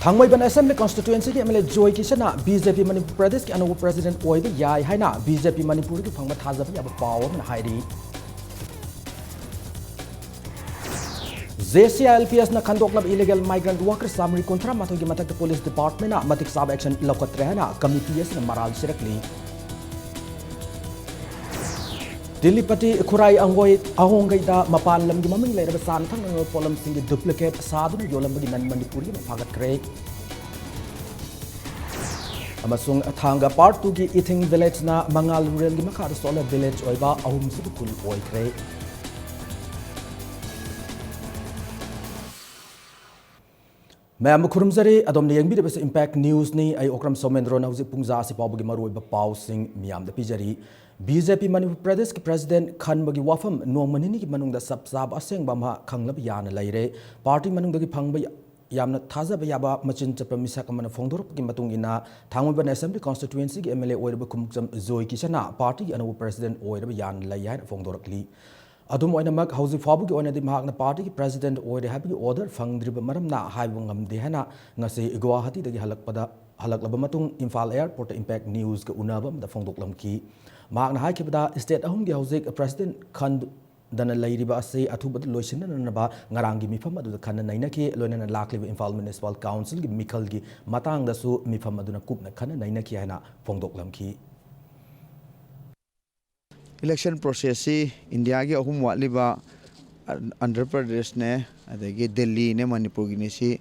थांगमैबन assembly constituency की MLA Joy Kishna BJP Manipur प्रदेश के अनौब president ओइबा याय हाइना बीजेपी मणिपुर की फंगबा थाजब याबा पाव अमना हाइरी JCILPS na khandokलब illegal migrant workers samri kontra mathogi matak police department na matik sab action lokatre hana committee na maral sirakli Dilipati Kurai Angoi Ahongai da Mapan Lamgi Maming later San Tang Polam Singi duplicate Sadu Yolamadi Nan Manipuri Pagat Craig Amasung Thanga part to gi eating village na Mangal Rural Gimakar Solar Village Oiba Ahum Sukul Oi Craig Ma'am Kurumzari Adom Yang Bidabas Impact News ni ay Okram Somendro na Pungza si Pabagi Maroy Pau Sing Miam the Pijari BJP Manipur Pradesh ki President Khan Bagi Wafam no manini ki manung da sab aseng bama khanglab yana laire party manung da ki phangba yamna thaza ba yaba machin chapa misak mana phongdor ki matung ina thangwa assembly constituency ki MLA oirba kumcham Joy Kishana party ki anu president oirba yan lai yan phongdorkli Adum oinamak hausi fabu ki oinadi mahakna party ki president oire habi order phangdriba maramna haibu ngamde hana ngase Guwahati dagi halaklaba matung Imphal Airport Impact News ka unabam da phongdoklam ki Mahakna hai kibada state ahum gi hausik president Khan dana lairiba ase athubad loisina naba ngarangi mifam adu khan naina ki loina lakliba Imphal Municipal Council gi mikal gi matang da su mifam aduna kupna khan naina ki haina phongdoklam ki Election process India ki ahum watliba Andhra Pradesh ne adagi Delhi ne Manipur gi ne si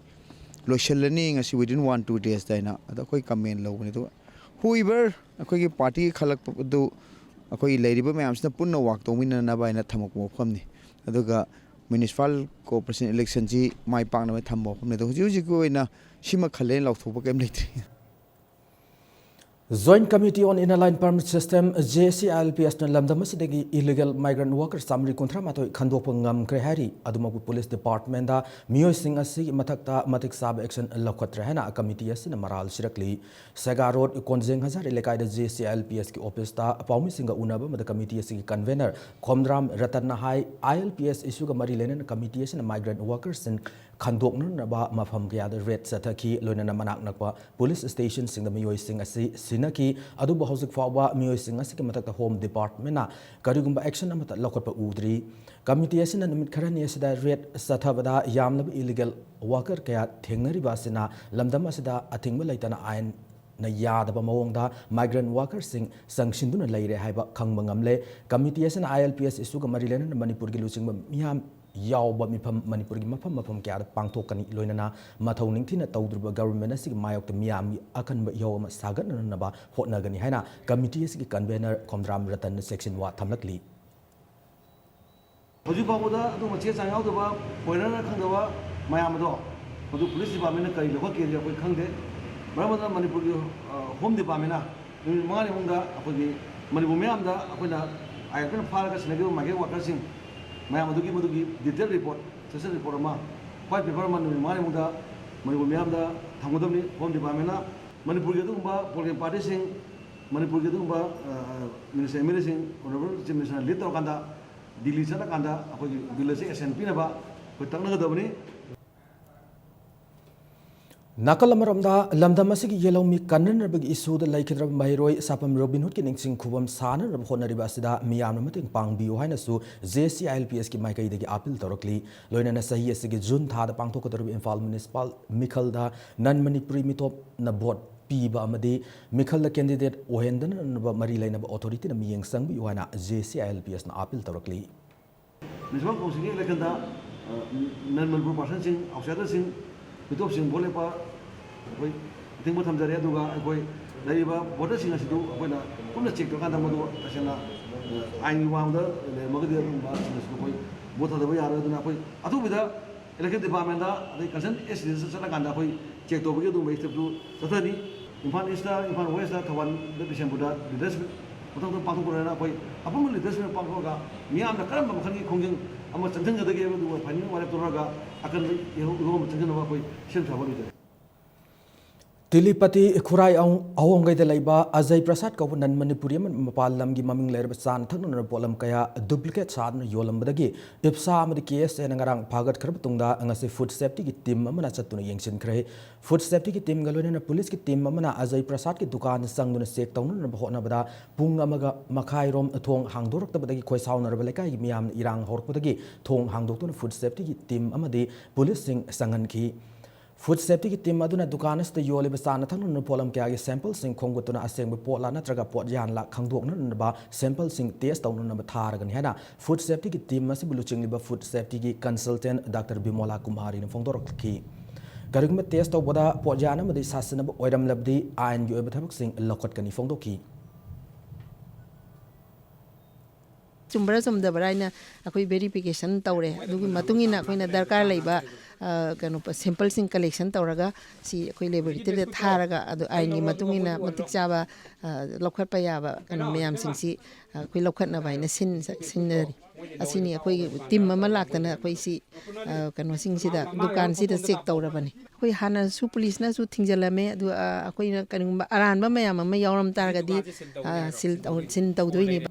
loishalani ngasi within 1-2 days daina ada koi comment lawni to whoever akoi ki party khalak du akoi leiriba mayamsna punna wak tawmina na baina thamok mo khamni aduga municipal corporation election ji mai pakna mai thammo khamne to huji ko ina sima khalen lauthoba kem leitri Joint Committee on Inner Line Permit System JCILPS na lamdam asidagi illegal migrant workers samri kontra matoi khandokpa ngam kre hari adumapu police department da miyoi sing asi mathakta matik sab action lokhatre hana committee asina maral sirakli Saga Road Konjeng Hazar elekai da JCILPS ki office ta paumi singa unaba mada committee asi convener Khomdram Ratan Hai ILPS issue ga mari lenen committee asina migrant workers in khandokna na ba mafam kya da red sathaki loina manak nakwa police station sing da miyoi sing asi sinaki aduba hosik fawa miyoi sing asi ki matakta home department na karigumba action amata lokotpa udri committee asina numit kharani asida red sathabada yamlab illegal worker kaya thengnari ba asina lamdam asida athingba laitana ain na yadaba mawongda migrant workers sing sangsinduna laire haiba khangba ngamle committee asina ILPS issue ga marilena Manipur gi luchingba miyam yauba mifam Manipur gi mafam kya pangthokani loinana mathau ningthina tawdruba government asig mayok miyam akanba yawma sagatna na ba hotnagani haina committee asig convener Khomdram Ratan section wa thamlakli Hoji babuda adu mache changau da ba poina na khangdawa mayam do adu police department na kai lokho ke ja koi khangde maramada Manipur gi home department na mangani mungda apodi Manipur mayam da apoina ayakna pharaga sinagi mage workers sing mayam adugi detail report session report ma white paper man mangani mungda Manipur mayam da thamudamni home department na Manipur gi adu ba political party sing Manipur gi adu ba minister MLA sing honorable chief minister lead taw kanda Delhi sana kanda aku bila sih SNP na ba petang na kada bani Nakal amaramda lamdam asigi yellow mi kanan rabig issue da laikidra mairoi sapam Robin Hood ki ningsing khubam sana rab hona riba asida miyam mating pang biu haina su JCILPS ki maikai degi appeal torokli loina na sahi asigi June tha da pangthok ko Imphal Municipal Mikhal da nan Manipuri mitop na vote piba amadi Mikhal da candidate ohendan na mari laina ba authority na miyeng sang biu haina JCILPS na appeal torokli Municipal Council election da nan Manipur person sing outsider sing mitop sing boleh pa koi tinggal thamjare aduga koi laiba voter sing asidu apoina pumna check to kanda madu asena ain wamda magadi ba sing koi voter da yara aduna koi atu bida election department da the concern is sana kanda koi check to bagi du mai step tu satani Imphal East da Imphal West da thawan da December da leadership utang to pangthok korana koi apam leadership pangthok ga miyam da karam makhani khongjeng ama changthang da ge du phani wale toraga akan yo changthang ba koi sem thawan तिलीपति खुराई अहोंगैद लेबा अजय प्रसाद कौब none Manipuri मपाल लमगी ममिंग लेरब सान थकन pollen कया duplicate सादन योलमबदगी Ipsa अमदि case N ngarang phagat खरब तुंगदा ngasi food safety की team अमना चतुन यंगसिन खरे food safety की team गलोने police की team अमना अजय प्रसाद की दुकान संगदुन चेक तौन होनबदा पुंग अमगा मखाई रोम थोंग हांगदोरक्तबदगी खोय साउनरब लेकाई की मियाम इरांग होरकबदगी थोंग हांगदोक्तुन food safety की टीम अमदि पुलिस सिंग संगन की फूड सेफ्टी की टीम अदुना दुकान से योलिब चान थंगन पोलम क्या सैंपल सिंह खोंगुतुना असेंग पोला नत्रगा पोट यानला खंगदोकनबा सैंपल सिंह टेस्ट तौनब थारगन है फूड सेफ्टी की टीम से लुचिंग फूड सेफ्टी की कंसल्टेंट डॉक्टर बिमोला कुमारी ने फोंदोरखी करिगम टेस्ट तौबदा पोट यान सासनब ओरमलबदी आयन की थबक लौकटकनी फोंदोकी चुम्बरा चुमदबरा अखोई वेरिफिकेशन तौरे अखोइना दरकार लेबा कनो सैंपल सिंह कलेक्शन तौरगा सी अखोई लेबोरेटरी थारगा आइनगी मतिक चाबा लौखटपा याबा कनो मयाम सिंसी अखोई लौखटनबा हाइना सिनरी असिनी अखोई टीम अमा लाक्तना अखोई सी कनो सिंगसिदा दुकान सिदा चेक तौरबनी अखोई हाना सु पुलिसना सु थिंजलमे अदु अखोइना कनो अरानबा मयाम अमा यावरम तारगदी सिन तौदोइनी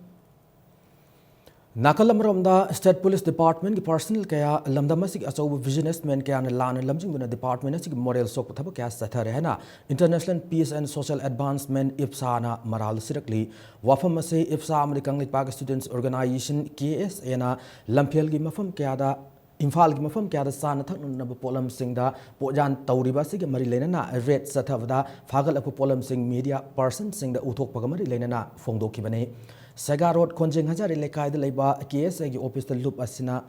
नाकलमरोमदा स्टेट पुलिस डिपार्टमेंट की पर्सनल कया लमदमसी अचौब बिजनेसमैन क्या लान लमजिंगुना डिपार्टमेंट असि मोरल सोक थब क्या सथरे है international peace and social advancement इफ्साना मराल सिरकली वाफम से इफ्सा अमरि कंगलिपाक स्टूडेंट्स ऑर्गेनाइजेशन KSA ना लंफेल की मफम क्या इम्फाल की मफम क्या चान थकनब पोलम पोजान तौरीब मरी लेना रेड सथबदा फागल पोलम मीडिया पर्सन उथोपग मरी लेना फोंदोखिबने सेगा रोड खोंजिंग हजारी लेकायद लेबा KSA की ऑफिस लूप असिना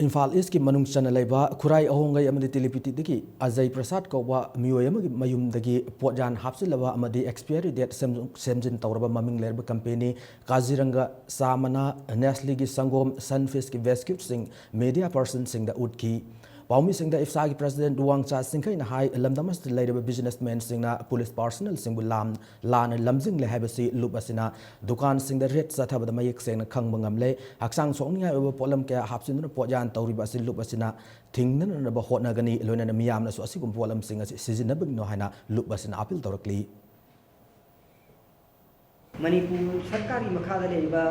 इम्फाल ईस्ट की मनुंग चन लेबा खुराई अहोंगई अमदि तिलिपिति अजय प्रसाद कौबा मियोय अमगी मयुमदगी पोजान हापसिलबा अमदि एक्सपायरी डेट सेमजिन तौरबा ममिंग लेरबा कंपनी काजीरंगा सामना नेस्ली की संगोम सनफिश की वेस्क्यूट सिंह मीडिया पर्सन सिंह उठकी पाउमी सिंह इफ्सा की प्रेसिडेंट रुवांगचा सिंह हाई लमदमस लेरबा बिजनेसमैन सिंह पुलिस पर्सनल सिंह लान लमजिंग ले हैबसी लूप असिना दुकान सिंह रेट सथबद मयक सेंग खंग ngam हक्सांग सोंगनिया ओब पोलम के हापसिन पोजान तौरीबा असि लूप असिना थिंगनब होटनगनी लोइना मियामनसु असिगुम पोलम सिंह असि सिजिनबगनो हाना लूप असिना अपील तौरकली मणिपुर सरकार की मखा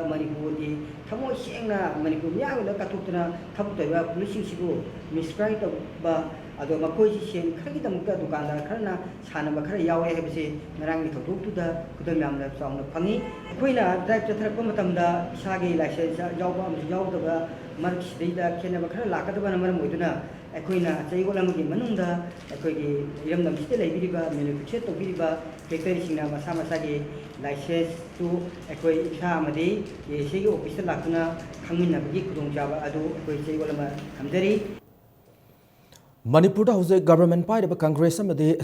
मणिपुर की थमो सेंगना मणिपुर मियागल कथुक्तना थबुतबा पुलिस मिसक्राइब तब अदो मकोई सें खरगीदमुक्ता दुकानदार खरना सानब खर यावे हेबसे नरांगी थौदोक्तुदा खुदम यामना चावना फंगी अखोइना ड्राइव चथरप मतमदा इसागे लाइसेंस यावबा यावदबा मरखिदैदा खेनब खर लाकदबा नमरम ओइदुना अखोइना चैगोलमगी मनुंदा अखोइगी इरमदमसिते लेबिरिबा मैन्युफैक्चर तौबिरिबा फैक्टरी सिंगना मसा मसागे लाइसेंस तो अखोइ इसा अमदि एसीगी ऑफिस लाकुना खंगमिनबगी खुदोंचाबा अदु अखोइ चैगोलमा थमजरी मणिपुर हौजे गवर्नमेंट पाइब कांग्रेस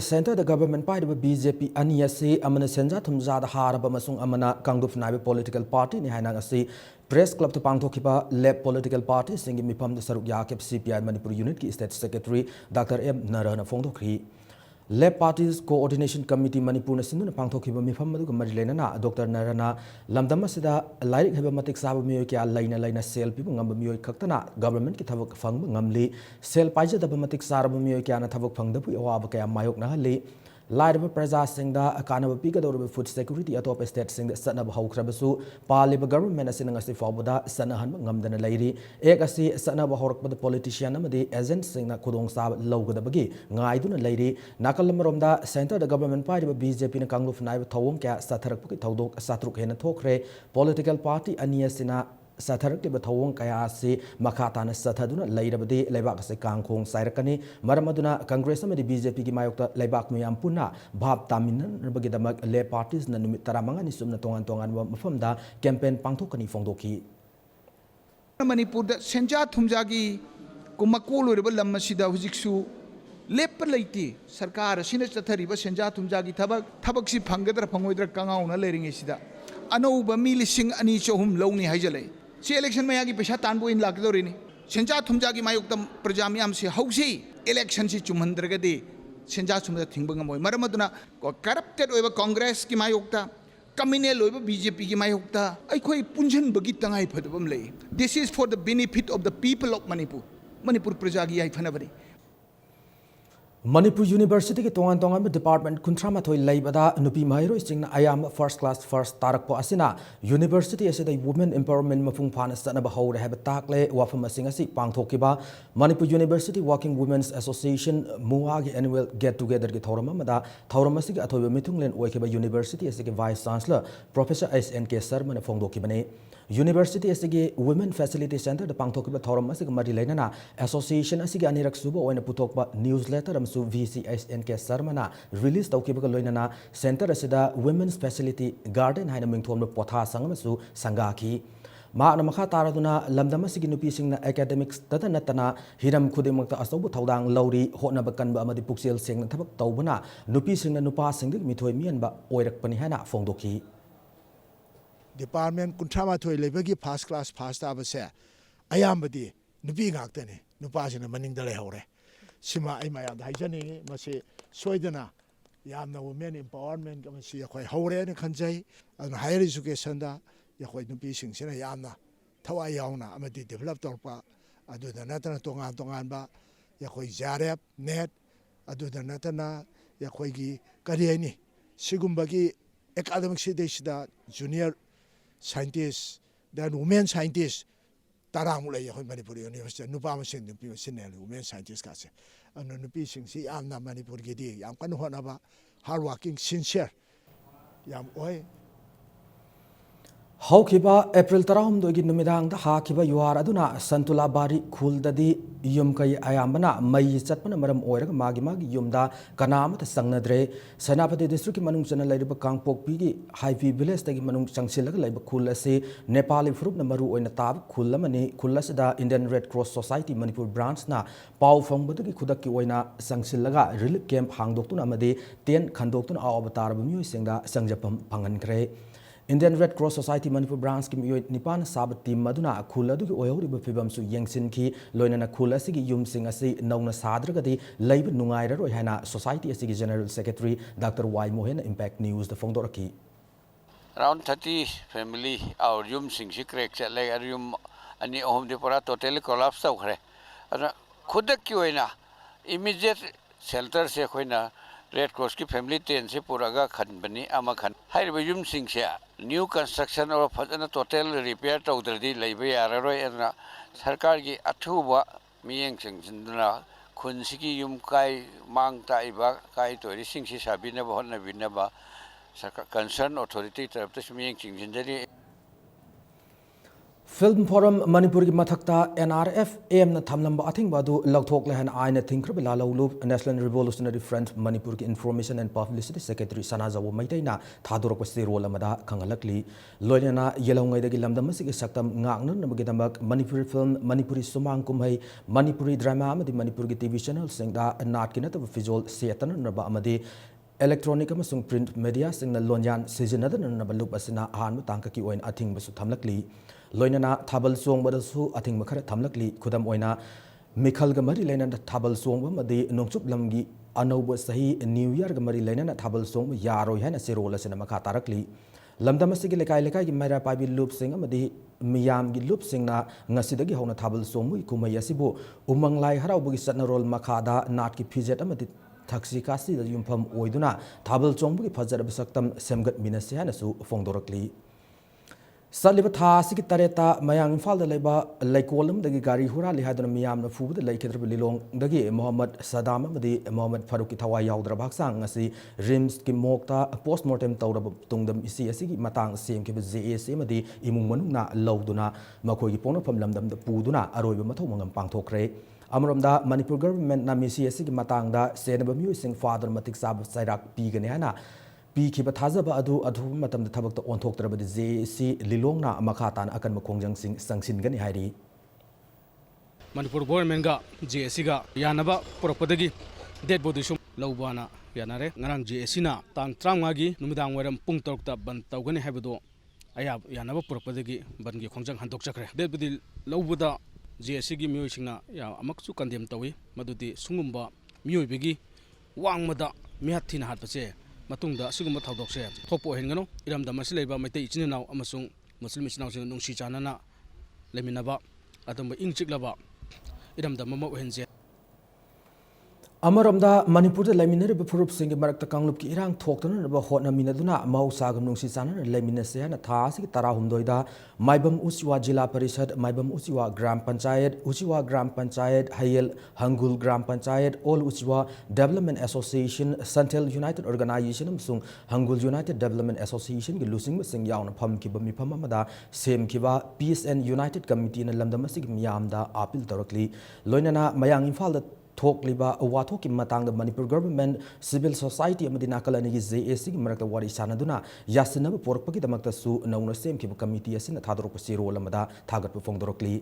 सेंटर गवर्नमेंट पाइब BJP अनी अमन सेंजा थुमजाद हारब अमना कांगदुफ नाइब पॉलिटिकल पार्टी ने हाइना प्रेस क्लब पांथोखिबा लेब पॉलिटिकल पार्टी सिंग मिफम सरुक याकेब CPI मणिपुर यूनिट की स्टेट सेक्रेटरी डॉक्टर M नरन फोंदोखरी लेब पार्टीज कोऑर्डिनेशन कमिटी मणिपुर सिंधुन पांथोखिबा मिफम मरी लेना डॉक्टर नरना लमदम लाइक हेब मतिक साब मियोय क्या लेना सेल पीब ngam मियोय खक्तना गवर्नमेंट की थबक फंग ngamli सेल पाइजदब मतिक सारब मियोय क्या न थबक फंगदबु अवाब क्या मायोक नहली लाइव प्रजा सिंह कानब पीगदौरब फूड सिक्योरिटी अतोप स्टेट सिंह सनब हौख्रबसु पालिब गवर्नमेंट असिन ngasi फाउबदा सनहन ngamdana लेरी एक असि सनब हौरकबद पॉलिटिशियन अमदि एजेंट सिंह खुदोंग साब लौगदबगी ngaiduna लेरी नाकलमरोमदा सेंटर गवर्नमेंट पाइब BJP न कांगलुफ नाइब थौंग क्या सथरकपकी थौदोक सातरुक हेन थोखरे पॉलिटिकल पार्टी अनी असिना सथरक्तिब थौंग कया से मखातान सथदुना लेरबदि लेबाक से कांगखोंग साइरकनी मरमदुना कांग्रेस अमदि BJP की मायोक्ता लेबाक मयाम पुना भाव तामिनबगिदमक ले पार्टीज न निमित 15 सुमना तोंगान तोंगान मफमदा कैंपेन पांथोकनी फोंदोकी मणिपुर सेंजा थुमजागी कुमकोलोरब लम्मसिदा हुजिक्सु लेप लेती सरकार असिना चथरिब सेंजा थुमजागी थबक सि फंगदर फंगोइदर कंगाउना लेरिंगेसिदा अनौब मी 2,400 लौनी हाइजले से इलेक्शन में पैसा तानबो इन लाकदोरिनी सेंजा थुमजागी मायोक्ता प्रजा मियाम से हौसी इलेक्शन से चुमहंद्रगदि सेंजा थुमजा थिंगबंगमोय मरमदुना करप्टेड ओइबा कांग्रेस की मायोक्ता कम्युनल ओइबा BJP की मायोक्ता अखोई पुंजनबगी तंगाई फदबम ले this is for the benefit of the people of Manipur प्रजा की याइफनबनी Manipur University ki tongan tongan department kuntrama thoi laibada nupi mairo singna ayam first class first tarak po asina university asida women empowerment mafung phana sana ba hore have takle wafam asinga si pangthokiba Manipur University Working Women's Association muagi annual get together ki thorama mada thorama sig athoy mithunglen oikiba university asigi vice chancellor Professor SNK Sharma na phongdoki bane University asigi Women Facility Center the pangthokiba thoram asig mari lainana association asigi anirak suba oina putokba newsletter amsu VCSNK Sharma na release tawkiba loinana center asida Women's Facility Garden haina mingthomna potha sangamasu sangaki Ma namakha taraduna lamdama sigi nupi singna academics tata natana hiram khudimakta asobu thaudang lauri hotna bakan ba amadi puksel singna thabak tawbana nupi singna nupa singdik mithoi mianba oirakpani hana phongdoki Department kuntrama thoi lebagi first class first abase ayambadi nupi ngaktane nupa sina maning dale hore sima ai maya da haijani mase soidana yamna women empowerment kamasi akhoi hore ne khanjai and higher education da yakhoi nupi sing sina yamna thawai yauna amadi develop torpa adu da natana tongan ba yakhoi jarep net adu da natana yakhoi gi kariani sigumbagi academic sidesida junior scientists dan women scientists tarang mulai yakhoi Manipur University nupa masing nupi sinel women scientists kase anu nupi sing si amna Manipur gidi yam kan hona ba hard working sincere yam oi Haukiba April tarahum dogi numidang da hakiba yuar aduna santula bari khul dadi yum kai ayambana mai chatpana maram oiraga magi yumda kanama ta sangnadre Senapati district ki manung chana laiba kangpokpi gi highway village tagi manung changsilaga laiba khul ase Nepali frup na maru oina tab khulamani khulasida Indian Red Cross Society Manipur branch na pau phongbadagi khudak ki oina sangsilaga relief camp hangdoktuna amade ten khandoktuna avatar bumi singda sangjapam phangan kre Indian Red Cross Society Manipur branch ki miyoi nipan sabat team maduna khula du ki oyori ba phibam su yengsin ki loinana khula sigi yum sing asi nauna sadragadi leib nungaira roi hana society asigi general secretary Dr. Y Mohen Impact News the phongdoraki around 30 family our yum sing si crack chat like yum ani home de pora totally collapse tau khare ana khudak ki oina immediate shelter se khoina Red Cross की family tent से पूरा का खन बनी आमा खन high रिव्यूम Singh से new construction और फजना total repair तो उधर दी लाइबे यार रोए ना सरकार की अथुवा मियंग सिंह जिंदना खुनसी की युम काय मांग ताइबा काय तो रिसिंग से साबी ने बहुत न बिना बा सरकार concern authority तरफ से मियंग Singh जिंदरी Film Forum Manipur ki mathakta NRF aim na thamlamba athing badu lagthok lehan aina thingkra bila lawlup National Revolutionary Front Manipur ki Information and Publicity Secretary Sanajawo Maitaina thadorok pasti role amada khangalakli loinana yelongai dagi lamdam masigi saktam ngakna namagi dambak Manipuri film Manipuri sumang kumhai Manipuri drama amadi Manipur ki TV channel singda nat ki nata visual setan naba amadi electronic amasung print media singna lonyan seasonada naba lup asina han tangka ki oin athing basu thamlakli loinana thabal song badasu athing makhara thamlakli khudam oina mikhal ga mari lena thabal song ba madi nongchup lamgi anoba sahi new year ga mari lena thabal song yaroi hana sirola sina makha tarakli lamdam asigi lekai gi maira pabi loop sing amadi miyam gi loop sing na ngasidagi hona thabal song mu kumai asibu umanglai harau bugi satna rol makhada nat ki phijet amadi thaksi kasi da yumpham oiduna thabal chong bugi phajar bisaktam semgat minase hana su phongdorakli Saliba Thasi Tareta Mayang Infal the Leba Laikolam, the Gari Hura, Lihadana Miam, the food, the Lake Bilong, the Gay, Mohammed Sadam, the Mohammed Farukitawa Yaudra Baksang, as the Rims Kimokta, postmortem Taurab Tungdam Isi Matang, same Kib ZSM, the Imununa, Lauduna, Makoi Pono from Lamdam, the Puduna, Aroba Matomang Pangtokre. Amramda Manipur government Namisi Matanga, Senaba Musing Father Matik Sab Sairak Piganana. Pi ki bathazaba adu matam da thabak ta onthok taraba de JC lilongna makhatan akan makongjang sing sangsin gani hairi Manipur government ga JC ga yanaba propadagi dead body sum lawbana yanare ngarang JC na tang tranga gi numidang waram pung tok ta ban tawgani habado ayab yanaba propadagi ban gi khongjang handok chakre dead body lawbuda JC gi miyoi singna ya amaksu kandem tawi madudi sungumba miyoi begi wangmada mihathina hatpache matungda siguma thaudokse thopo hengano iramda masileba maitai ichininaw amasung muslim ichininaw sing nungsi chanana leminaba adamba ingchiklaba iramda mama ohenje अमरमदा मणिपुर लेमिनर फुरुप सिंह मरक कांगलुप की इरांग थोक्तन होटनमीनदुना मौसाग नुंसी चानन लेमिनसे हन थासी तरा हुमदोइदा माइबम उचिवा जिला परिषद माइबम उचिवा ग्राम पंचायत हयल हंगुल ग्राम panchayat all Uchiwa development association central united organization अमसुंग हंगुल यूनाइटेड डेवलपमेंट एसोसिएशन की लुसिंग सिंह यावना फमकिबा मिफम अमदा सेमकिबा पीस एंड यूनाइटेड कमिटी न लमदम सिग मियामदा अपील तौरकली लोइनना मयांग इम्फाल थोकलिबा वाथोक की मतंग मणिपुर गवर्नमेंट सिविल सोसाइटी अमदी नाकलनी की जेएसी की मरकत वारी सानदुना यासनब पोरपकी दमक्तसु नौना सेमकिबा कमिटी असिन थादरोक सिरोल अमदा थागत फोंदोरकली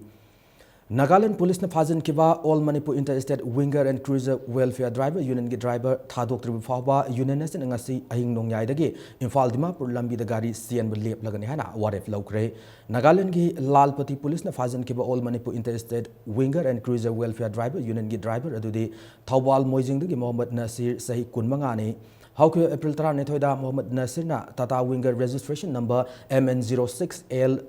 नागालैंड पुलिस ने फाजन किबा all Manipur inter state winger and cruiser welfare driver union की ड्राइवर थादोक्ट्रिब फावबा यूनियन असिन ngasi अहिंग नोंयाइदगे इम्फाल दिमापुर लंबी द गाड़ी सीएन लेप लगने हाना वारेफ लौक्रे नागालैंड की लालपति पुलिस ने फाजन किबा all Manipur inter state winger and cruiser welfare driver union की ड्राइवर अदुदे थौबाल मोइजिंगदगी मोहम्मद नसीर सही कुनमंगाने हौके अप्रैल 13 मोहम्मद नसीरना Tata winger registration number MN06L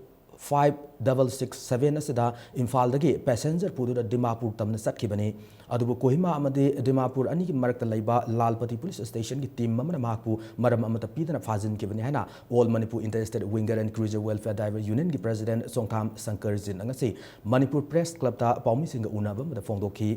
5667 असदा इम्फाल दगे पैसेंजर पुदुदा दिमापुर तमन सटखिबने अदुबु कोहिमा अमदे दिमापुर अनि की मरकत लैबा लालपति पुलिस स्टेशन की टीम ममना माकु मरम अमत पीदना फाजिन किबने हैना all Manipur inter state winger and cruiser welfare driver union की प्रेसिडेंट सोंखाम शंकर जिन अंगसे मणिपुर प्रेस क्लब ता पाउमी सिंग उनाबा मद फोंदोखी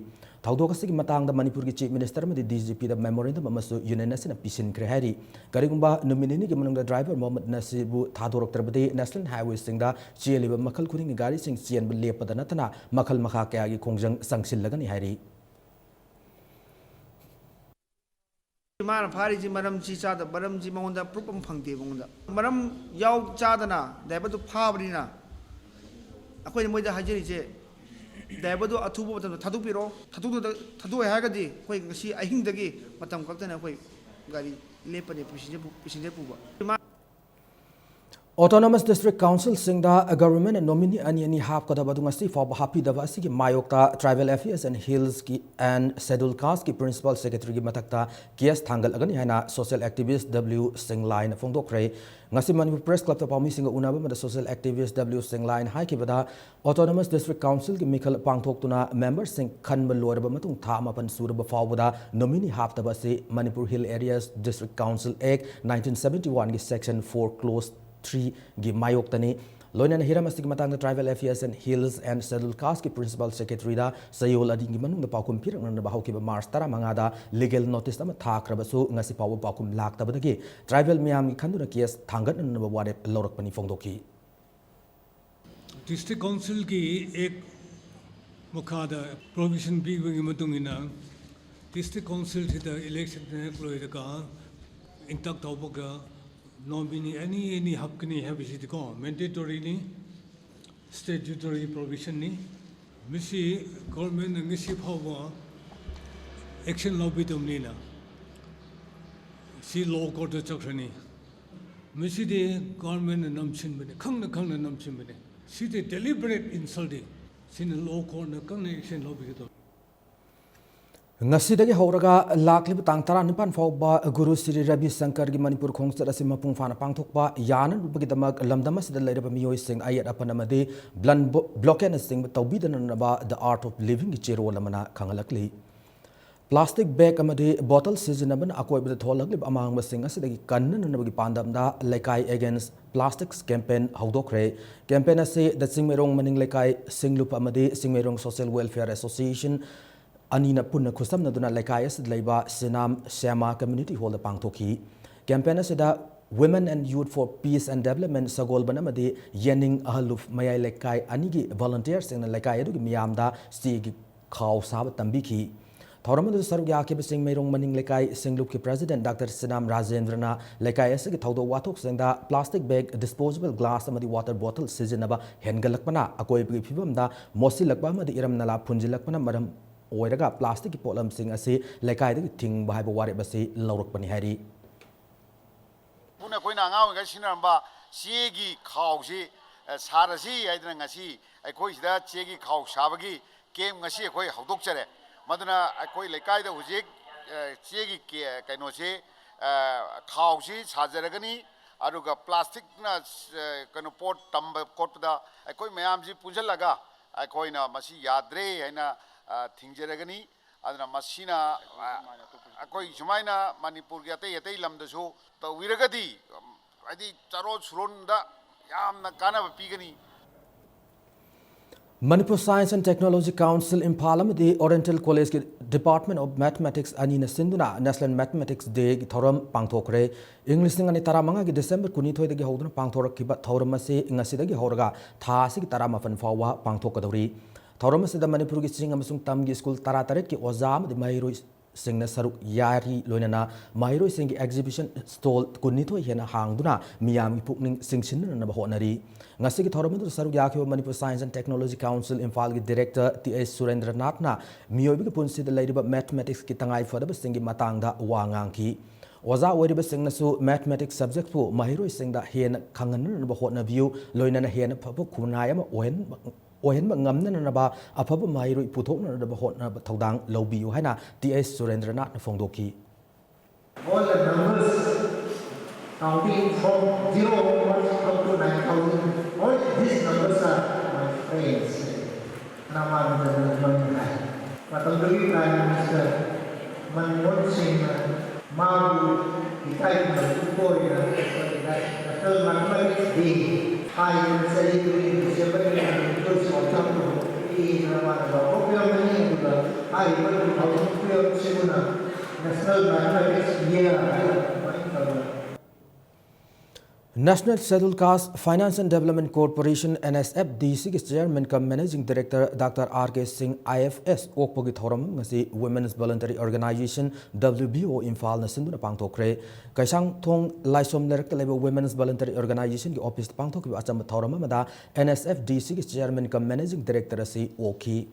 थौदोक असि मतंग मणिपुर की चीफ मिनिस्टर मदि डीजीपी द मेमोरेंडम अमसु यूनियन असिन पिसिनख्रे हैरी करिगुंबा नुमिनिनी की मनंग ड्राइवर मोहम्मद नसीबु थादोरक्तरबदे नेशनल हाईवे सिंगदा चेलिबा मखल खुरिंग गाड़ी सिंग चेन लेपदा नतना मखल मखा कया की खोंजंग संगसिलगनी हैरी मान फारी जी मरम ची चाद मरम जी मंगोंदा प्रूफ फंगते मंगोंदा मरम याव चादना दैबदु फाबरिना अखोय मोइदा हाजिरिजे दैबदु अथुबो मतम थादुपिरो थादु हागदी कोई गसी अहिंगदगी मतम कक्तना कोई गाड़ी लेपने पिसिंजे पुबा Autonomous District Council Singda government nominee ani hap kada badungasi for happy davasi ki mayokta Tribal Affairs and Hills ki and Scheduled Caste ki Principal Secretary ki matakta case thangal agani haina social activist W Singline phongdokre ngasi Manipur Press Club ta pawmi singa unaba ma social activist W Singline hai ki bada Autonomous District Council ki mikhal pangthoktuna members sing khanba loraba matung tha mapan suraba fawbada nominee hap tabase Manipur Hill Areas District Council Act 1971 ki section 4 clause 3 gi mayoktani loina hiram asig matang Tribal Affairs and Hills and Scheduled Caste ki Principal Secretary da sayol ading gi manung da pakum pirang na bahau ki ba March 15 da legal notice ama thakrabasu ngasi pawu pakum lak tabadagi tribal miyam gi khanduna case thangat na ba ware lorak pani phongdoki District Council ki ek mukhada provision bi gi matung ina District Council thida election ne kloi da ka intak tawbaga nominee any hakni have is it go mandatory ni statutory provision ni misi government ngisi phawa action law bitum ni na si law court chakrani misi de government namchin bane khangna namchin bane si de deliberate insulting sin law court na kang action law bitum ngasi dagi horaga laklib tang tara nipan fawba Guru Sri Ravi Shankar gi Manipur khongsa asi mapung fana pangthokpa yanan rubagi damak lamdama sida leiraba miyoi sing ayat apanamade blockade sing tawbidan ba the art of living gi chero lamana khangalakli plastic bag amade bottle seasonaban akoi bida tholaglib amang masing asidagi kannan nabagi pandamda laikai against plastics campaign haudokre campaign ase the singmerong maning laikai singlup amade singmerong social welfare association Anina punna khusam na duna laikai as leiba Sinam Shama Community Hall the pangthoki campaign asida Women and Youth for Peace and Development sagol banamade yening ahaluf mayai laikai anigi volunteers in laikai edu miyamda sigi khaw sab tambiki thoramadu sarug yakib sing merong maning laikai singlup ki president Dr. Sinam Rajendrana laikai asigi thawdo wathok singda plastic bag disposable glass amadi water bottle seasonaba hengalakpana akoi bi phibamda mosilakpa amadi iram nala phunjilakpana maram ओइरगा plastic की पोलम सिंग असे लेकायद key thing बाहाय वारे बसे लौरक पनी हैरी पुना कोइना अंगाव गा सिनरबा चेगी खावसी सारसी आइदना ngasi अखोइ सिदा चेगी खाव साबगी केम ngasi अखोइ हौदोक चरे मदना अखोइ लेकायद हुजिक चेगी कैनोसे खावसी साजरगनी अरुगा प्लास्टिक ना कनो पोट तंब कोटदा अखोइ मयाम जी पुंजलगा अखोइना मसी याद्रे हैना थिंगजरगनी adna masina akoi sumaina manipur gi atei lamdasu tawiragadi adi charo surunda yamna kanaba pigani. Manipur Science and Technology Council Impala the Oriental College Department of Mathematics Anina Sinduna National Mathematics Day Thorum Pangthokre English Ani Taramanga December Kunitho the Hodun Pangthor Kiba Thoramasi Ingasida Horga Thasi Taramafan Fawa Pangthokadori Thoramas the Manipur Sing Amasung Tamgi School Taratareki Ozam the Mayru Sing Saruk Yari Lonana Mayru Sing exhibition stall Kunito Hena Hangduna Miami Pukning Singsin and Honari Ngasiki Thoramatu Saruk Yaki Manipur Science and Technology Council Infalgi Director T.S. Surendranathna Miobi Punsi the Lady Mathematics Kitangai for the Singi Matanga Wanganki Waza Wediba Singnasu Mathematics subject for Mahiro Sing the Hen Kangan Hotna view Loinana Hen Papukunayam Ohen Ngamnanaba Apapa Mahiro Putok the Hotna Todang Lobi Uhana T.S. Surendranath Fondoki. All the numbers counting from 0 onwards up to 9,000, all these numbers are my friends. Naman Manipur. Patanggali Prime Minister Manmohan Singh, Maru, Ikai Victoria, National Mathematics Day. I will celebrate December 21st of October. In I will National Mathematics Year. National Scheduled Caste Finance and Development Corporation NSF DC Chairman cum Managing Director Dr. R.K. Singh IFS Okpogi Thoram ngasi Women's Voluntary Organization WBO Imphal na sinduna pangthokre kaisang thong laisom lerk leba Women's Voluntary Organization ki office pangthok acham thoram amada NSF DC Chairman cum Managing Director asi Oki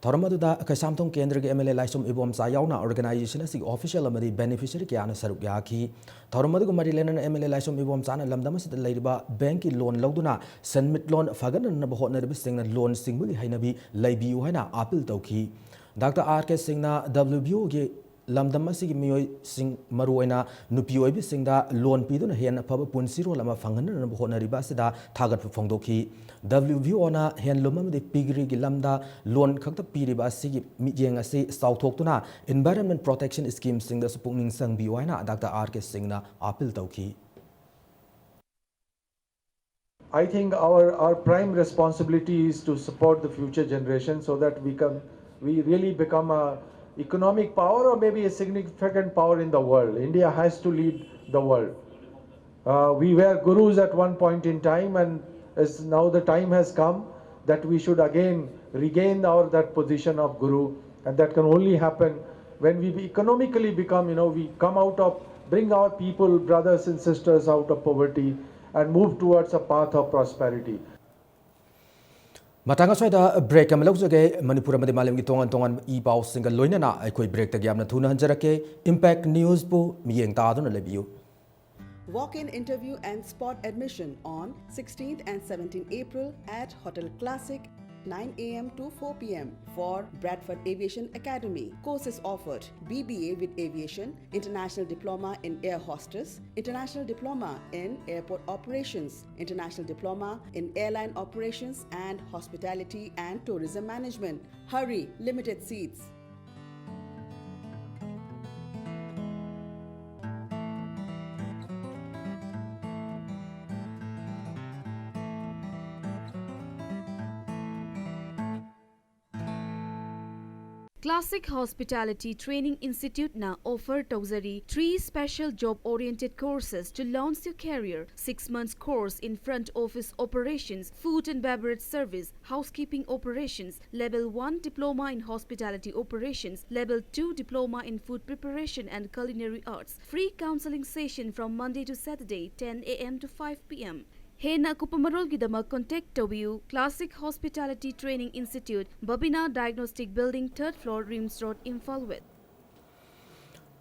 Thoramadu Kasamthong Kendra MLA Laisom Ibom Sayauna organization as the official amadi beneficiary Kiana Saruk Yaki. Thoramadu Marilan MLA Laisom Ibom Sana Lamdamas the Ladiba Banki loan Lauduna, Senmit loan Fagan and Nabahotna Bising and loan Singuli Hainabi, Labi Uhana, Apple Toki. Dr. R.K. Singna WBO Lamdamasi Mio Sing Maruena, Nupiobi Singda, loan Pidon Hen Papa Punsiro Lama Fangan and Nabahotna Ribasida, Tagat Fondoki. WVO na hen lumam de pigri gilamda loan kakta piriba sigi mijeng ase South Hoktuna Environment Protection Scheme sing the supungning sang biwaina Dr. R.K. Singh na appeal tauki. I think our prime responsibility is to support the future generation so that we really become a economic power or maybe a significant power in the world. India has to lead the world. We were gurus at one point in time, and as now the time has come that we should again regain that position of guru, and that can only happen when we economically become, we come out of, bring our people, brothers and sisters out of poverty and move towards a path of prosperity. Matanga soida break am lawjage Manipur amadi malam gi tongan e paw single loinana aikoi break ta gyamna thuna hanjarake Impact News bu miyeng ta aduna lebiu. Walk-in interview and spot admission on 16th and 17th April at Hotel Classic, 9 a.m. to 4 p.m. for Bradford Aviation Academy. Courses offered: BBA with Aviation, International Diploma in Air Hostess, International Diploma in Airport Operations, International Diploma in Airline Operations and Hospitality and Tourism Management. Hurry, limited seats. Classic Hospitality Training Institute now offer Tauzari 3 special job-oriented courses to launch your career. 6 months course in front office operations, food and beverage service, housekeeping operations, level 1 diploma in hospitality operations, level 2 diploma in food preparation and culinary arts. Free counseling session from Monday to Saturday 10 a.m. to 5 p.m. Hena Kupamarol Gidama contact Towiu Classic Hospitality Training Institute, Babina Diagnostic Building, 3rd floor, Rims Road, Imphal West.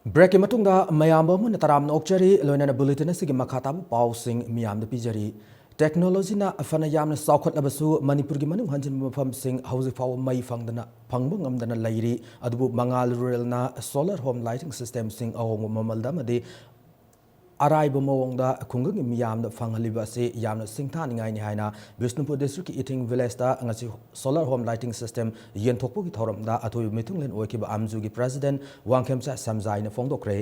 Break matungda mayamba mun taram okchari loinana bulletin sigi makhatam pausing miyam de pijari. Technology na afana yamna saukhat labasu Manipur gi manung hanjin mafam sing hausi faw mai fangdana phangbu ngamdana lairi adubu Mangal rural na solar home lighting system sing awong mamalda made अराइब मौंगदा खुंगंग मियाम फंगलिब से यामना सिंगथानिंगाई नि हाइना Bishnupur district की eating village दा ngasi solar home lighting system yenthokpo ki thoramda athoi mithunglen oikiba amju gi president wangkhemcha samjai na phongdokre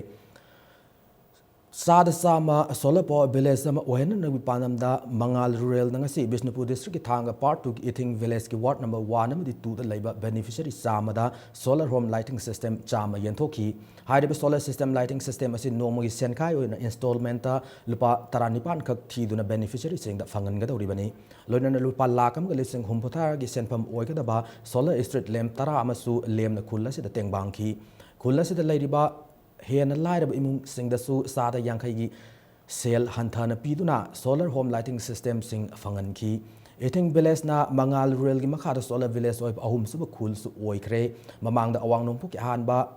Sada sama solar power village sama ohen na panamda mangal rural ngasi Bishnupur district ki thanga part 2 ki ithing village ki ward number 1 amadi 2 da laiba beneficiary samada solar home lighting system chama yenthoki hairiba solar system lighting system asi nomo gi senkai oina installment ta lupa 35 khak thiduna beneficiary sing da fangan ga doribani loina lupa lakam ga lising humpothar gi senpam oiga da ba solar street lamp tara amasu lem na khulla si da tengbang ki khulla si da lairiba Hena light imung sing the su sada yankai sel hantana piduna solar home lighting system sing fangan ki eting village na mangal rural gi makha solar village oi ahum su khul su oi kre mamang da awang nong puk han ba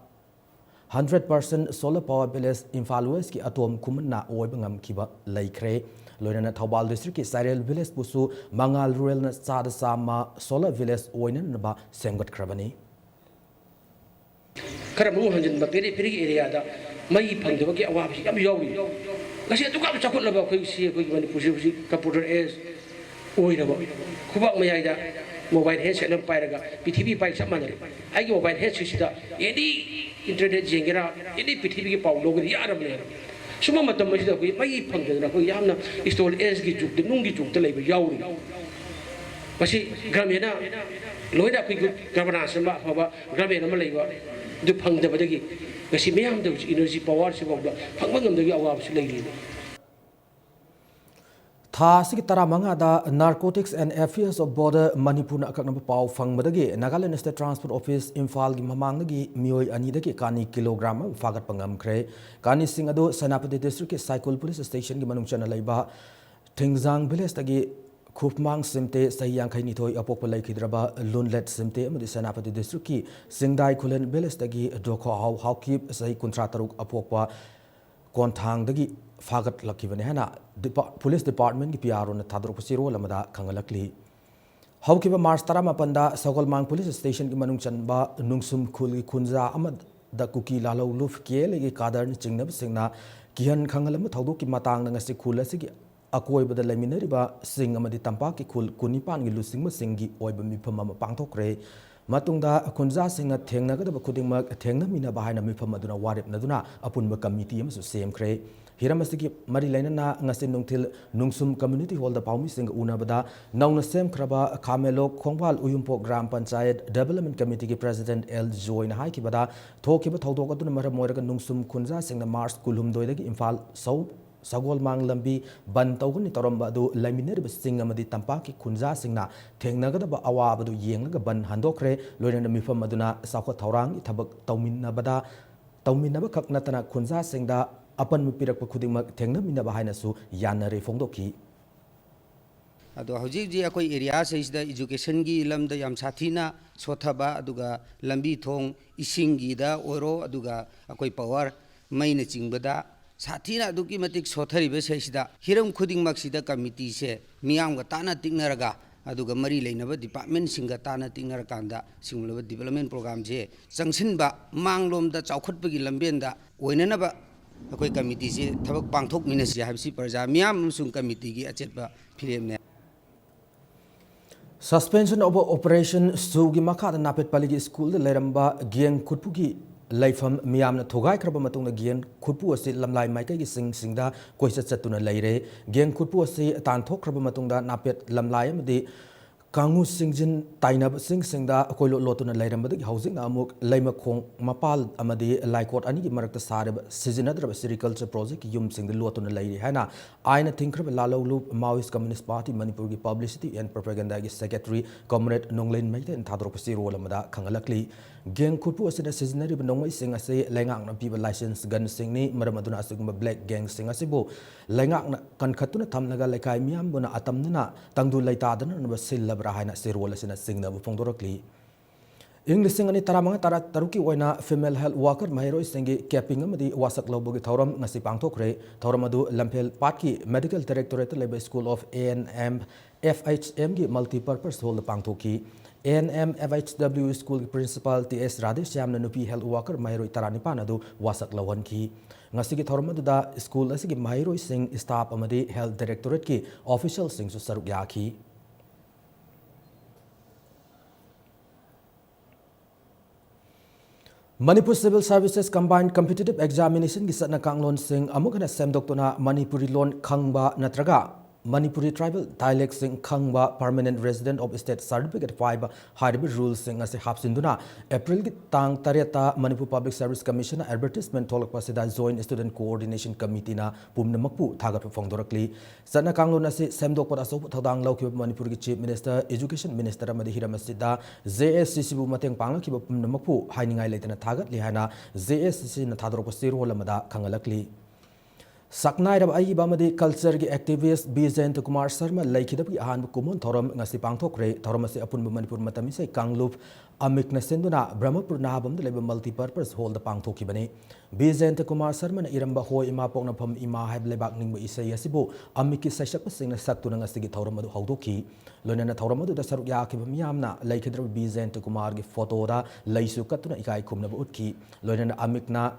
100% solar power village Imphal West ki atom kuman na oi bangam ki ba lai kre loina na Thobal district ki Sairel village pusu mangal rural na sada sama solar village oi na ba semgat krabani खर मु हंजन peri peri area दा मई फंगदब की अवाब से यम यावी गसे दुका चखुत लब अखोई सी अखोई मणिपुर से कंप्यूटर एज ओइरब खुबक मयाई दा मोबाइल हेडसेट न पाइरगा पृथ्वी पाइ सब मानरे आइगे मोबाइल हेडसेट सिदा एनी इंटरनेट जेंगेरा एनी पृथ्वी के पाउ लोग यारब ले सुमा मतम मसिदा अखोई मई फंगदना अखोई यामना इंस्टॉल एज की जुग नुंगी जुग त लेब याउरी मसी ग्रामीण लोइदा अखोई गवर्नेंस मा फबा ग्रामीण मा लेबा du phangdabadagi gasi meyam da energy power se bawda phangmangam awab se leiri Tha sigi taramanga da Narcotics and Affairs of Border Manipur na akak na pau phangmadagi Nagaland State Transport Office Imphal gi mamangdagi mioi ani dagi kani kilogram fagat pangam kre kani sing ado Senapati District ki Cycle Police Station gi manung chana leiba Thingzang village dagi Khupmang simte sayang khai ni thoi apok palai khidraba lunlet simte amadi Senapati district ki Singdai Khulen village dagi dokho how keep sai kuntra taruk apokpa konthang dagi fagat lakibane hana police department ki PRO na thadrok siro lamada khangalakli haukiba March 18 da Sagolmang police station ki manung chanba nungsum khul ki khunja amad da kuki lalo luf ke legi kadar ni chingnab singna kihan khangalam thodok ki matang na ngasi khul asigi akoi bada laminariba sing amadi tampa ki khul kunipan gi lusing ma singi oiba mifam ama pangthokre matungda khunja singa thengna ga da khudingma thengna mina bahaina mifam aduna warep naduna apunba committee amsu semkre hiramasi mari lainana ngasi nungthil nungsum community hall da paumi sing unabada nauna sem khraba khamelo khongwal uyumpo gram panchayat development committee ki president L Join hai ki bada thokiba thodok aduna mara moiraga nungsum khunja singna March kulhum doidagi Imphal sau Sagolmang lambi ban tawgani toramba du laminari sing amadi tampa ki khunja singna thengnaga ba awaba du yenglaga ban handokre loina mifam aduna sakho thaurang thabak tawminnabada tawminnaba khaknatana khunja singda apan mupirak khudingmak thengna minaba haina su yanare phongdoki ado hojik ji akoi area se is da education gi lam da yam sathina sothaba aduga lambi thong ising gi da oro aduga akoi power main chingbada Sathina duki matik sothari be saisida hiram khuding maksida committee se miyam ga tana tingnaraga aduga mari leinaba department singa tana tingnarakanda singulaba development program je changsin ba manglom da chaukhot gi lamben da oinana ba akoi committee se thabak pangthok minasi habsi parja miyam sung committee gi achetba phiremne Suspension of operation sugi makha napet paligi school de leramba giang khutpugi Laifam Miam Togai Krabamatong again, Kupu was Lamlai Mike singda, Koisa Satuna Laire, Gang Kupu was Tan Tok Krabamatunda Napet Lamlayam de Kangu Singjin Tainab Singda, Kolo Lotuna Lairam, housing Amok, Lima Kong, Mapal Amadi, Laikot Ani Marakta Sarab, Sizinadra Sericulture Project, Yum Sing the Lotuna Lady Hannah, Aina Tinkrab Lalo Loop, Maoist Communist Party, Manipuri Publicity and Propaganda Secretary, Comrade Nonglin Mate and Tadropasi Rolamada, Kangalakli. Gang Kupu as a seasonary Benonga sing as a Langang people license gun sing ni Maramaduna Sugma Black Gang sing as a bo Langang Kankatuna Tamnaga like I miam bona atamna Tangdu Laitadan and was still labrahina serolas in a signal of Pondorokli. English sing any Taramanga Taruki Wena female health worker Mahiro singi capping the Wasak Lobogi Tauram Nasipang Tokre, Tauramadu Lampel Paki, Medical Directorate Labor School of ANM FHM multi-purpose hold the Pangtoki. ANM FHW School Principal TS Radesh Yamna Nupi Health Worker Mahiroi Taranipan adu wasak lawan ki ngasigi thorum aduda school asigi Mahiroi Singh staff amadi Health Directorate ki official sing su saruk yaki Manipur Civil Services Combined Competitive Examination ki satna kanglon sing amukana semdoktuna Manipuri lon khangba natraga Manipuri Tribal Dialect Sing Khangba Permanent Resident of State Certificate 5 Haribi Rules Sing as a Hapsinduna April Tang Tariata Manipur Public Service Commission Advertisement Tolok Pasida Joint Student Coordination Committee na Pumna Makpu Tagat Fongdorakli Sana Kanglo Nasi Semdok Padaso Tadang Lauki Manipur Chief Minister Education Minister Madhira Masida JSCC Mateng Pang Kiba Pumna Makpu Hiningai Latena Tagat Lihana JSCC Natadro Pasiro Lamada Kangalakli Saknai rab ai bamadi culture gi activist Bijent Kumar Sharma laikhidab gi ahan kumun thorom ngasi pangthokre thorom ase apun Manipur matami se Kanglup amikna senduna Brahmapur nahabam de leba multipurpose hall da pangthoki bane Bijent Kumar Sharma na iramba hoi ima pokna pham ima haib lebak ningba isai asibu amiki saisak singna saktuna ngasi gi thorom adu haudoki loinana thorom adu da saruk ya ki bamyamna laikhidrab Bijent Kumar gi photo da laisu katuna ikai khumna ba utki loinana amikna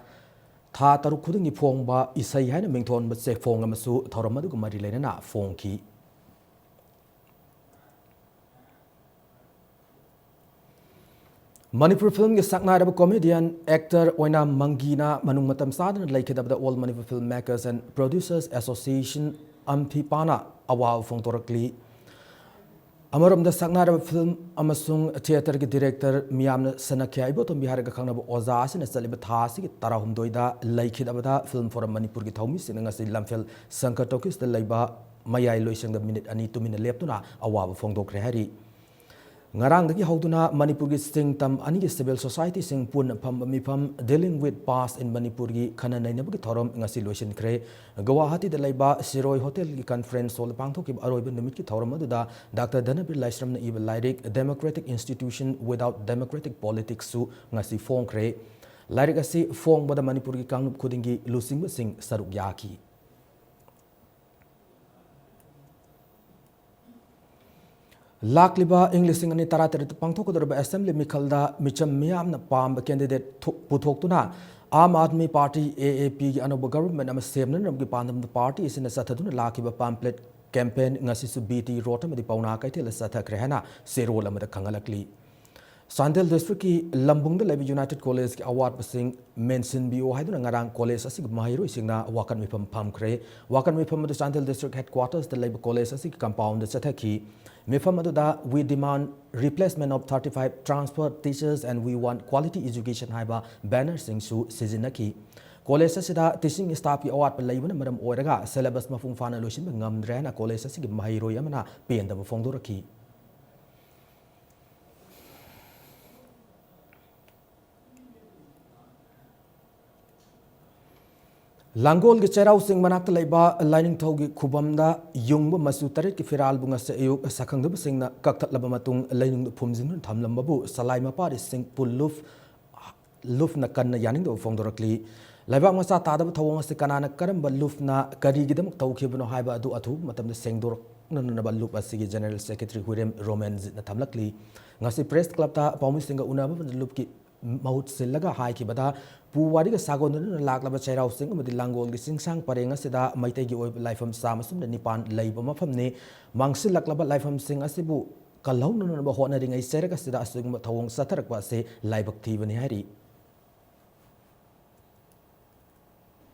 Tha taruk khudingi phongba isai haina mingthon batse phong amasu thoramadu kumari lena phong ki Manipur film ge sakna rab comedian actor oina mangina manung matam sadana laikhidab the All Manipur Filmmakers and Producers Association Amphipana awa phongtorakli Amaram the Saknara film Amasung theatre ki director Miamna Sanakya Iboto Bihar ka khangna oza asin saliba thasi ki tarahum doida laikhidabada film for Manipur ki thomi sinanga lamfel sankatokis the laiba mayai loisang the minute ani 2 minute leptuna awa phongdokre hari Ngarang dagi hauduna Manipur gi singtam ani gi civil society sing pun pham mifam dealing with past in Manipur gi khana naina gi thorom ngasi loisin kre Guwahati de laiba Siroi Hotel gi conference hall pangtho ki aroi ben numit ki thorom aduda Dr. Dhanabir Laisram na ibal lyric democratic institution without democratic politics su ngasi fong kre lyric asi fong bada Manipur gi kangnup khudingi lusing sing saruk yaki Lakliba English sing ani taratere pangthok dorba assembly mikhalda micham miyam na pam candidate puthok Aam Aadmi Party AAP gi anoba government ama semna nam gi pandam the party is in a sathaduna lakiba pamphlet campaign ngasi su BT rota madi pauna kaitela sathak rehana serol amada khangalakli Sandel district ki lambung de United College ki award pasing mention bio haiduna ngarang college asig mahiro singna wakan mifam pamkre wakan mifam du Sandel district headquarters the labor college asig compound sathaki Mifam aduda we demand replacement of 35 transport teachers and we want quality education haiba banner sing su sizinaki college asida teaching staff ki award pa laibana maram oiraga syllabus mafung fana loisin ngamdre na college asigi mahiro yamana pendaba fongdoraki Langol ki cherau sing manak laiba lining thogi khubamda yungba masu taret ki firal bunga se ayuk sakhangdab singna kaktat laba matung lining phumjin thamlamba bu salai mapari sing pulluf luf na kan yaning do fongdorakli laiba masa tadab thawong se kanana karamba luf na kari gidam tawkhibno haiba adu athu matam sengdor nanaba lup asigi general secretary Huirem Romans na thamlakli ngasi press club ta pawmi singa unaba lup ki mahut sillaga hai ki bada puwari ga sagon na laklaba chairau sing amadi langol gi singsang parenga sida maitai gi oi laifam samasum na nipan laiba mafam ne mangsil laklaba laifam sing asibu kalau na ba hona ringai serga sida asung thawong satharak ba se laibak thibani hari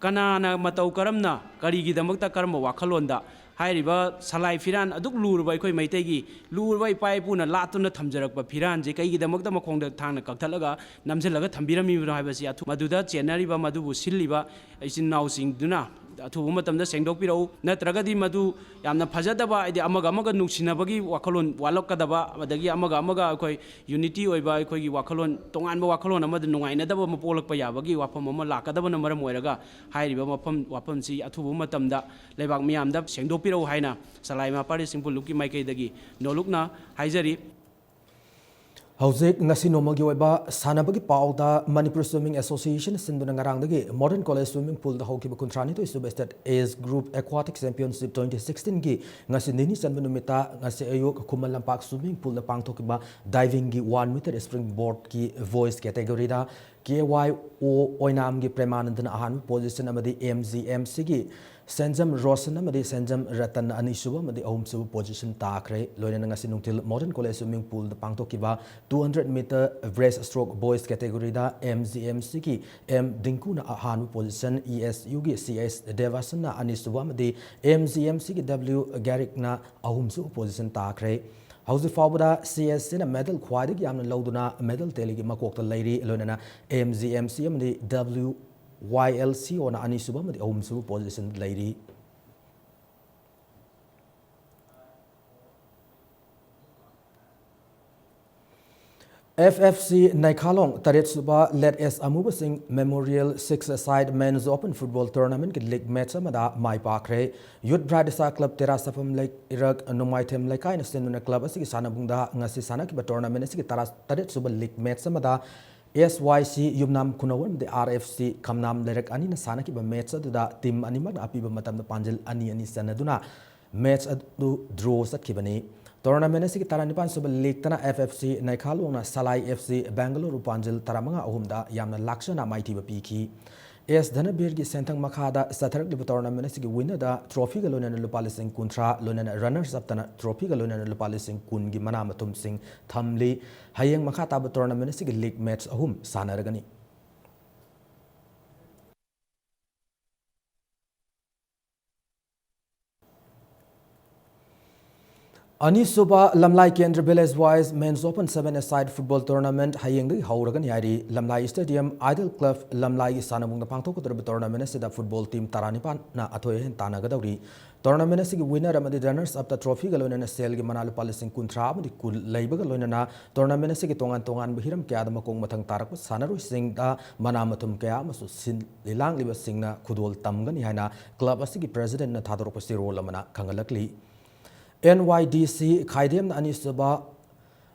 kanana matau karamna karigi damakta karma wakhalonda hairiba salai firan aduk lurba ikoi maitegi lurba ipai puna latuna thamjarakba firan je kai gidamakta makhongda thangna kakthalaga namjelaga thambirami haibasi athu maduda chenariba madubu silliba isin now sing duna athu matamda sengdokpirau natragadi madu yamna phajadaba idi amaga amaga nuksinabagi wakhalon walokadaba adagi amaga akoi unity oiba akoi gi wakhalon tonganba wakhalon amad nungainadaba mapolakpa yabagi wafam ama lakadaba na maram oiraga hairiba wafam si athu matamda lebak miyamda sengdokpirau haina salai mapari singpul luki maikei dagi nolukna haijari Hauzik ngasi nomagi oiba sanabagi pauda Manipur Swimming Association sinduna ngarangdagi Modern College Swimming Pool da hoki kuntrani to Subested Age Group Aquatic Championship 2016 gi ngasi nini sanbenumita ngasi ayok kumalampak swimming pool da pangthokiba diving gi 1 meter springboard ki voice category da KYO oinam gi premanandana ahan position amadi MGMC gi Senjam Rosan amadi Senjam Ratan Anisuba amadi ahumsuba position takre loina ngasi nungtil Modern College Swimming Pool da pangthokiba 200 meter breaststroke boys category da MGMC ki M Dinkuna ahan position ESU gi CS Devasana Anisuba amadi MGMC ki W Garrick na ahumsuba position takre Hauzi Fawbada CS na medal khwadi gi amna lawduna medal teligi makokta lairi loina MGMC amadi YLC on Anisuba amadi ahumsuba position lairi FFC Naikhalong Taret Suba led S Amuba Singh Memorial 6-a-side Men's Open Football Tournament League match amada Mai Pakre Youth Bradisa Club Tera Safam Lake Iraq Nomaitem Laikai Nasenuna Club asigi sanabungda ngasi sanaki tournament asigi Taret Suba League match amada SYC Yumnam Kunawan the RFC Kamnam Lerek Ani na sanaki ba match aduda team animak apiba matam na panjil ani sanaduna match adu draw satkibani Tournament asigi taranipan suba league tana FFC Naikhalong na Salai FC Bangalore Panjil taramanga ahumda yamna lakshana maiti ba piki S Dhanabir gi sentang makhada satharak liba tournament asigi winner da trophy ga lonana lupalising kuntra lonana runners up tana trophy ga lonana lupalising kun gi mana matum sing thamli hayeng makhata ba tournament asigi league match ahum sanaragani Anisuba Lamlai Kendra Village Wise Men's Open 7-a-side football tournament hayengdi hauragan yari Lamlai Stadium Idol Club Lamlai sanamungda pangthokudra tournament asida football team taranipan na athoy hen tanagadawri tournament asigi winner amadi runners up the trophy galona sel gi manalu palising kuntra amadi kul leibaga loina tournament asigi tongan bihiram kya da makong mathang tarak sanaroi sing da manamathum kya masu sin lilang liba singna khudol tamgani haina club asigi president na thadorok pasi role amana khangalakli NYDC Khaidem Anisuba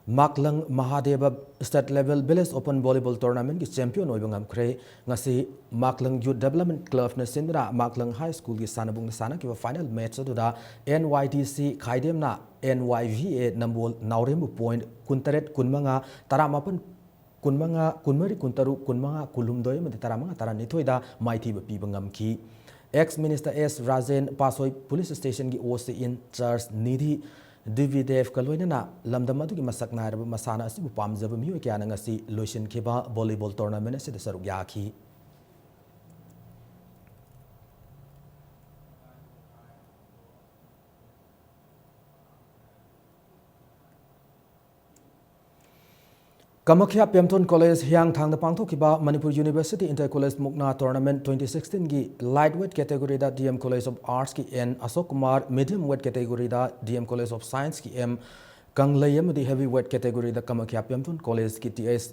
Maklang Mahadeva State Level Village Open Volleyball Tournament ki champion oibangam kre ngasi Maklang Youth Development Club na sindra Maklang High School ki sanabung sana ki final match aduda NYDC Khaidem na NYVA nambol nauremu point kuntaret kunmanga taramapan kunmanga kunmari kuntaru kunmanga kulumdoi madi taramanga taranithoida maiti ba pibangam ki Ex-Minister S. Rajen Pasoi Police Station ki OC in charge Nidhi Dividev Kaloina Lamdamadu ki masak na masana asibu pamjaba miyo kya ngasi loisin khiba volleyball tournament asida saruk yaki Kamakya Pemton College Hyang Thang the Pangthokiba Manipur University Inter-College Mukna Tournament 2016 gi lightweight category da DM College of Arts ki N Asok Kumar medium weight category da DM College of Science ki M Kanglayam di heavyweight category da Kamakya Pemton College ki TS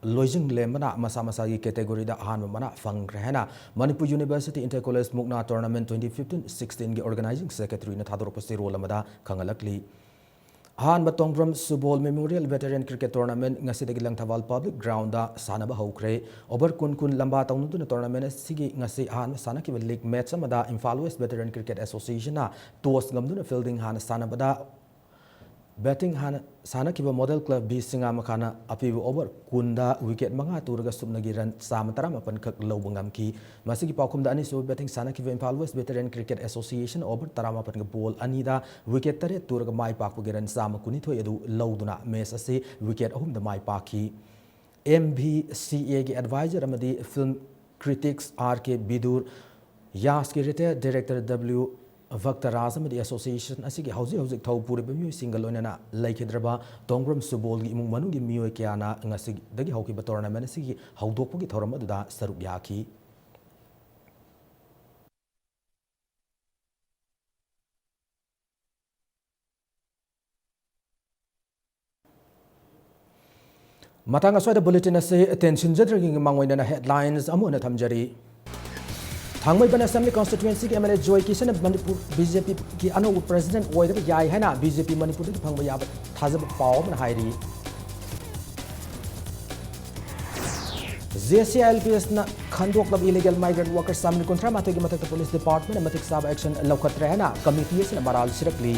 Lojing Lemana masa gi category da ahan mana fang rehna Manipur University Inter-College Mukna Tournament 2015-16 gi organizing secretary na thador pasi role amada khangalakli Han Batongram Subol Memorial Veteran Cricket Tournament ngasidagi Langthawal Public Ground da sanaba haukre over kun lamba taunuduna tournament sigi ngasi han sanaki league match amada Imphal West Veteran Cricket Association na toss ngamduna fielding han sanabada batting han sanaki model club B singa makana apibu over kunda wicket manga turga subnagi ran samataram apan kak lobangam ki masigi paukum da ani so batting sanaki Imphal West Veteran Cricket Association over tarama apan ball anida wicket tare turga mai pakpu giran sama kuni thoi edu loduna mes ase wicket ahum da mai paki MBCA ki advisor amadi film critics RK Bidur Yas ki retired director W Vakta Razamadi Association asigi hauzik thau puri bami single onena laikhidraba Tongram Subol gi imung manu gi miyo kyana ngasigi dagi hauki ba tournament asigi haudokpu gi thoram aduda saruk yaki Matang aswada bulletin ase attention jadring mangoina headlines amuna thamjari Thangmai Ban Assembly Constituency ki MLA Joy Kishan Manipur BJP ki ano president oidaba yai haina BJP Manipur ki phangba yaba thajab paw man hairi JCILPS na khandok lab illegal migrant workers samni kontra matoi gi matak police department matik sab action laukhatre na committee sina maral sirakli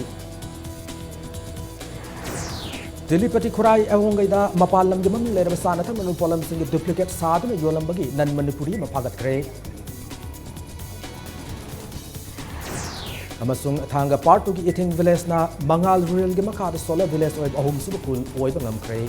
Dilipati Khurai awongaida mapal lam gi maming leraba sana thang manu polam sing duplicate saduna yolambagi nan manipuri mapagatkhre amasung thanga part 2 gi ithing village na mangal rural gi makha solar village oib ahum subukun oib ngamkhre